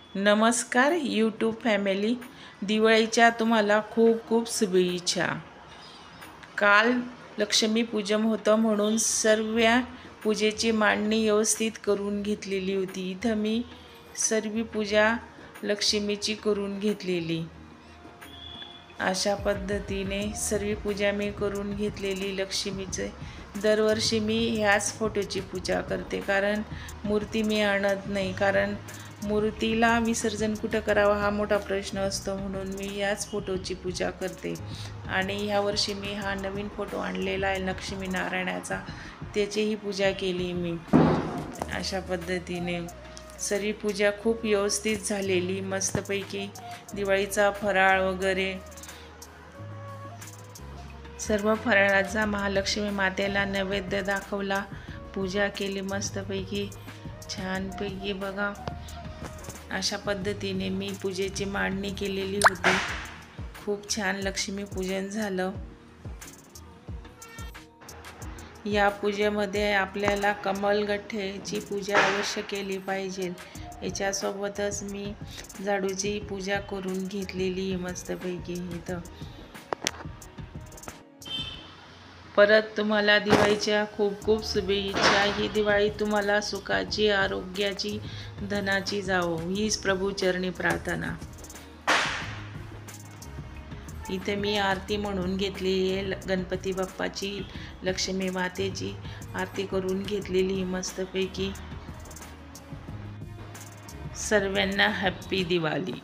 नमस्कार YouTube family, दिवाळीच्या तुम्हाला खूप खूप शुभेच्छा। काल लक्ष्मीपूजन होतं म्हणून सर्व पूजेची मांडणी व्यवस्थित करून घेतलेली होती। इथं मी सर्व पूजा लक्ष्मीची करून घेतलेली। अशा पद्धतीने सर्व पूजा मी करून घेतलेली लक्ष्मीचे। दरवर्षी मी ह्याच फोटोची पूजा करते, कारण मूर्ती मी आणत नाही, कारण मूर्तीला विसर्जन कुठं करावं हा मोठा प्रश्न असतो, म्हणून मी याच फोटोची पूजा करते। आणि ह्या वर्षी मी हा नवीन फोटो आणलेला आहे लक्ष्मीनारायणाचा, त्याचीही पूजा केली मी। अशा पद्धतीने सर्व पूजा खूप व्यवस्थित झालेली, मस्तपैकी दिवाळीचा फराळ वगैरे सर्व फराळाचा महालक्ष्मी मातेला नैवेद्य दाखवला, पूजा केली मस्तपैकी छानपैकी। बघा, अशा पद्धतीने मी पूजेची मांडणी केलेली होती। खूप छान लक्ष्मीपूजन झालं। या पूजेमध्ये आपल्याला कमलगठ्ठेची पूजा अवश्य केली पाहिजे। याच्यासोबतच मी झाडूची पूजा करून घेतलेली मस्तपैकी इथं। परत तुम्हाला दिवाळीच्या खूप खूप शुभेच्छा। ही दिवाळी तुम्हाला सुखाची, आरोग्याची, धनाची जावो, हीच प्रभू चरणी प्रार्थना। इथे मी आरती म्हणून घेतलेली आहे, गणपती बाप्पाची, लक्ष्मी मातेची आरती करून घेतलेली मस्तपैकी। सर्वांना हॅप्पी दिवाळी।